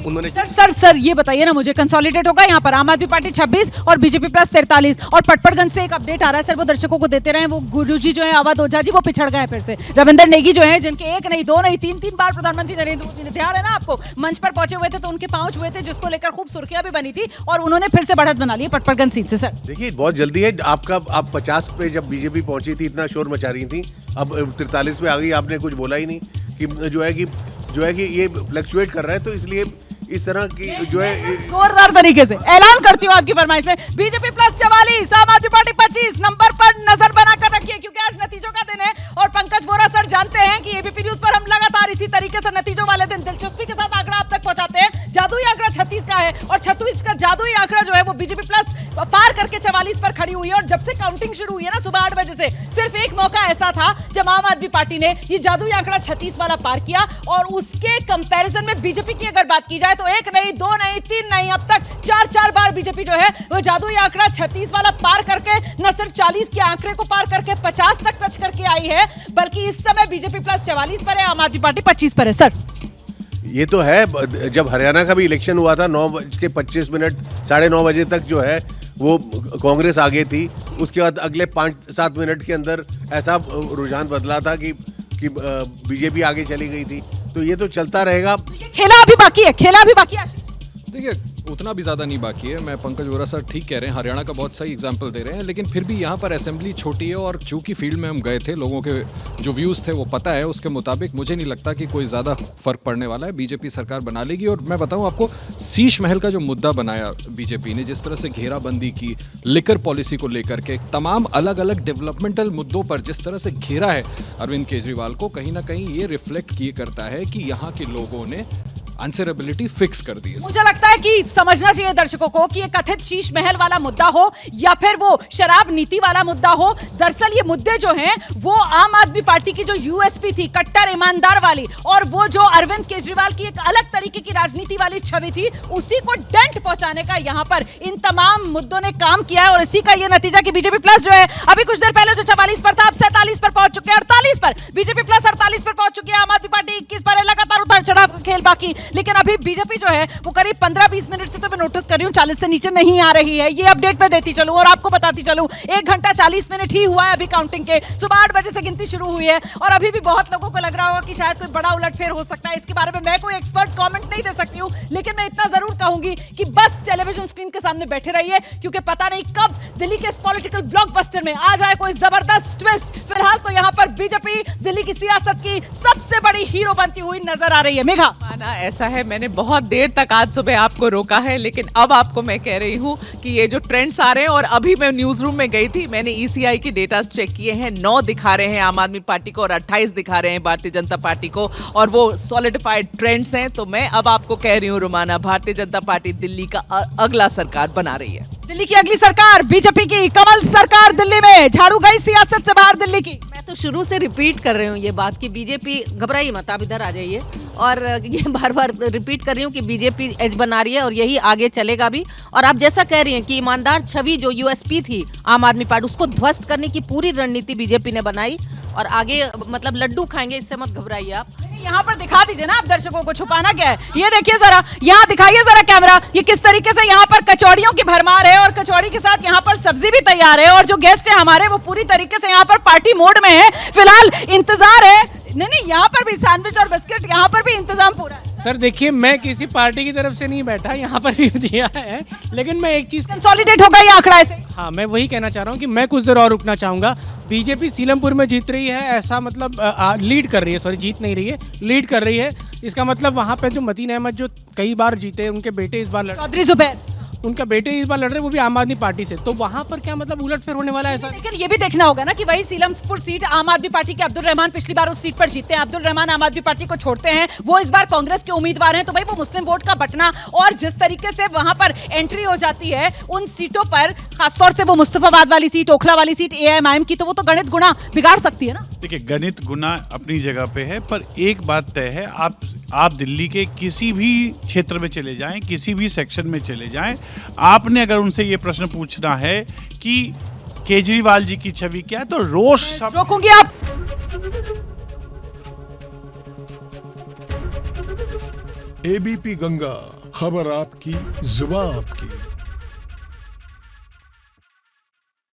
उन्होंने सर ये बताइए ना मुझे, कंसोलिडेट होगा यहाँ पर आम आदमी पार्टी 26 और बीजेपी प्लस 43। और पटपड़गंज से एक अपडेट आ रहा है सर, वो दर्शकों को देते रहे, वो गुरुजी जो है अवध ओझा जी वो पिछड़ गए फिर से। रविंदर नेगी जो है, जिनके एक नहीं दो नहीं तीन बार प्रधानमंत्री नरेंद्र मोदी ने, ध्यान है ना आपको, मंच पर पहुंचे हुए थे तो उनके पांव हुए थे, जिसको लेकर खूब सुर्खियां भी बनी थी, और उन्होंने फिर से बढ़त बना ली पटपड़गंज सीट से। सर देखिए बहुत जल्दी है, आप 50 पे जब बीजेपी पहुंची थी इतना शोर मचा रही थी, अब 43 पे आ गई, आपने कुछ बोला ही नहीं कि जो है कि ये फ्लक्चुएट कर रहा है, तो इसलिए इस तरह की जो है जोरदार तरीके से ऐलान करती हूँ आपकी फरमाइश में, बीजेपी प्लस 44, आम आदमी पार्टी 25 नंबर पर नजर बनाकर रखिए, क्योंकि आज नतीजों का दिन है। और पंकज वोरा सर जानते हैं कि एबीपी न्यूज पर हम लगातार इसी तरीके से नतीजों वाले दिन दिलचस्पी के साथ आंकड़ा आप तक पहुंचाते हैं। जादुई आंकड़ा 36 का है, और 36 का जादुई आंकड़ा जो है वो बीजेपी प्लस पार करके 44 पर खड़ी हुई है। और जब से काउंटिंग शुरू हुई है ना सुबह 8 बजे से, सिर्फ एक मौका ऐसा था जब आम आदमी पार्टी ने ये जादुई आंकड़ा 36 वाला पार किया, और उसके कंपैरिजन में बीजेपी की अगर बात की जाए तो एक नहीं दो नहीं तीन नहीं, अब तक 4 बार बीजेपी जो है वो जादुई आंकड़ा 36 वाला पार करके न सिर्फ 40 के आंकड़े को पार करके 50 तक टच करके आई है, बल्कि इस समय बीजेपी प्लस 44 पर है, आम आदमी पार्टी 25 पर है। सर ये तो है, जब हरियाणा का भी इलेक्शन हुआ था 9:25 9:30 बजे तक जो है वो कांग्रेस आगे थी, उसके बाद अगले 5-7 मिनट के अंदर ऐसा रुझान बदला था कि बीजेपी आगे चली गई थी, तो ये तो चलता रहेगा। खेला अभी बाकी है। देखिए उतना भी ज़्यादा नहीं बाकी है। मैं पंकज वोरा सर ठीक कह रहे हैं, हरियाणा का बहुत सही एग्जाम्पल दे रहे हैं, लेकिन फिर भी यहाँ पर असेंबली छोटी है, और चूंकि फील्ड में हम गए थे, लोगों के जो व्यूज़ थे वो पता है, उसके मुताबिक मुझे नहीं लगता कि कोई ज़्यादा फर्क पड़ने वाला है। बीजेपी सरकार बना लेगी। और मैं बताऊँ आपको, शीश महल का जो मुद्दा बनाया बीजेपी ने, जिस तरह से घेराबंदी की, लिकर पॉलिसी को लेकर के, तमाम अलग अलग डेवलपमेंटल मुद्दों पर जिस तरह से घेरा है अरविंद केजरीवाल को, कहीं ना कहीं ये रिफ्लेक्ट किए करता है कि यहाँ के लोगों ने आंसरेबिलिटी फिक्स कर दी है। मुझे लगता है कि समझना चाहिए दर्शकों को कि ये कथित शीश महल वाला मुद्दा हो या फिर वो शराब नीति वाला मुद्दा हो, दरअसल ये मुद्दे जो हैं वो आम आदमी पार्टी की जो यूएसपी थी, कट्टर ईमानदार वाली, और वो जो अरविंद केजरीवाल की एक अलग तरीके की राजनीति वाली छवि थी, उसी को डेंट पहुंचाने का यहाँ पर इन तमाम मुद्दों ने काम किया है। और इसी का ये नतीजा कि बीजेपी प्लस जो है अभी कुछ देर पहले जो 44 पर था, अब 47 पर पहुंच चुके हैं, 48 पर बीजेपी प्लस 48 पर पहुंच चुकी है, आम आदमी पार्टी 21 पर है। लगातार उतार चढ़ाव का खेल बाकी, लेकिन अभी बीजेपी जो है वो करीब 15-20 मिनट से तो मैं नोटिस कर रही हूँ 40 से नीचे नहीं आ रही है। ये अपडेट मैं देती चलूं और आपको बताती चलूं, 1 घंटा 40 मिनट ही हुआ है अभी काउंटिंग के, सुबह 8 बजे से गिनती शुरू हुई है, और अभी भी बहुत लोगों को लग रहा होगा कि शायद कोई बड़ा उलटफेर हो सकता है। इसके बारे में मैं कोई एक्सपर्ट कमेंट नहीं दे सकती हूँ, लेकिन मैं इतना जरूर कहूंगी कि बस टेलीविजन स्क्रीन के सामने बैठे रहिए, क्योंकि पता नहीं कब दिल्ली के इस पॉलिटिकल ब्लॉकबस्टर में आ जाए कोई जबरदस्त ट्विस्ट। फिलहाल तो यहाँ पर बीजेपी दिल्ली की सियासत की सबसे बड़ी हीरो बनती हुई नजर आ रही है। मेघा, माना ऐसा है, मैंने बहुत देर तक आज सुबह आपको रोका है, लेकिन अब आपको मैं कह रही हूँ कि ये जो ट्रेंड्स आ रहे हैं, और अभी मैं न्यूज रूम में गई थी, मैंने ईसीआई की डेटा चेक किए हैं, 9 दिखा रहे हैं आम आदमी पार्टी को और 28 दिखा रहे हैं भारतीय जनता पार्टी को, और वो सॉलिडिफाइड ट्रेंड्स हैं। तो मैं अब आपको कह रही हूँ रुमाना, भारतीय जनता पार्टी दिल्ली का अगला सरकार बना रही है। दिल्ली की अगली सरकार बीजेपी की कमल सरकार दिल्ली में, झाड़ू गई सियासत से बाहर दिल्ली की। मैं तो शुरू से रिपीट कर रही हूँ ये बात कि बीजेपी, घबराइए मत, आप इधर आ जाइए, और ये बार बार रिपीट कर रही हूँ कि बीजेपी एज बना रही है और यही आगे चलेगा भी। और आप जैसा कह रही हैं कि ईमानदार छवि जो यूएसपी थी आम आदमी पार्टी, उसको ध्वस्त करने की पूरी रणनीति बीजेपी ने बनाई, और आगे मतलब लड्डू खाएंगे, इससे मत घबराइए आप। यहाँ पर दिखा दीजिए ना आप दर्शकों को, छुपाना क्या है, ये देखिए जरा, यहाँ दिखाइए जरा कैमरा, ये किस तरीके से यहाँ पर कचौड़ियों की भरमार है, और कचौड़ी के साथ यहाँ पर सब्जी भी तैयार है, और जो गेस्ट है हमारे वो पूरी तरीके से यहाँ पर पार्टी मोड में है। फिलहाल इंतजार है, नहीं यहाँ पर भी सैंडविच और बिस्किट, यहाँ पर भी इंतजाम पूरा है। सर देखिए, मैं किसी पार्टी की तरफ से नहीं बैठा, यहाँ पर भी दिया है, लेकिन मैं एक चीज कंसोलिडेट होगा ये आंकड़ा ऐसे। हाँ, मैं वही कहना चाह रहा हूँ कि मैं कुछ देर और रुकना चाहूंगा। बीजेपी सीलमपुर में जीत रही है, ऐसा मतलब लीड कर रही है, सॉरी जीत नहीं रही है, लीड कर रही है। इसका मतलब वहाँ पे जो मतीन अहमद जो कई बार जीते, उनके बेटे इस बार चौधरी जुबैर, उनका बेटे इस बार लड़ रहे, वो भी आम आदमी पार्टी से, तो वहाँ पर क्या मतलब उलटफेर होने वाला है ऐसा। लेकिन ये भी देखना होगा ना कि वही सीलमपुर सीट आम आदमी पार्टी के अब्दुल रहमान पिछली बार उस सीट पर जीते हैं, अब्दुल रहमान आम आदमी पार्टी को छोड़ते हैं, वो इस बार कांग्रेस के उम्मीदवार हैं, तो भाई वो मुस्लिम वोट का बटना, और जिस तरीके से वहां पर एंट्री हो जाती है उन सीटों पर, खासतौर से वो मुस्तफाबाद वाली सीट, ओखला वाली सीट एआईएमआईएम की, तो वो तो गणित गुणा बिगाड़ सकती है ना। देखिए, गणित गुना अपनी जगह पे है, पर एक बात तय है, आप दिल्ली के किसी भी क्षेत्र में चले जाएं, किसी भी सेक्शन में चले जाएं, आपने अगर उनसे ये प्रश्न पूछना है कि केजरीवाल जी की छवि क्या है, तो रोष सब रोकूंगी आप। एबीपी गंगा, खबर आपकी, जुबान आपकी।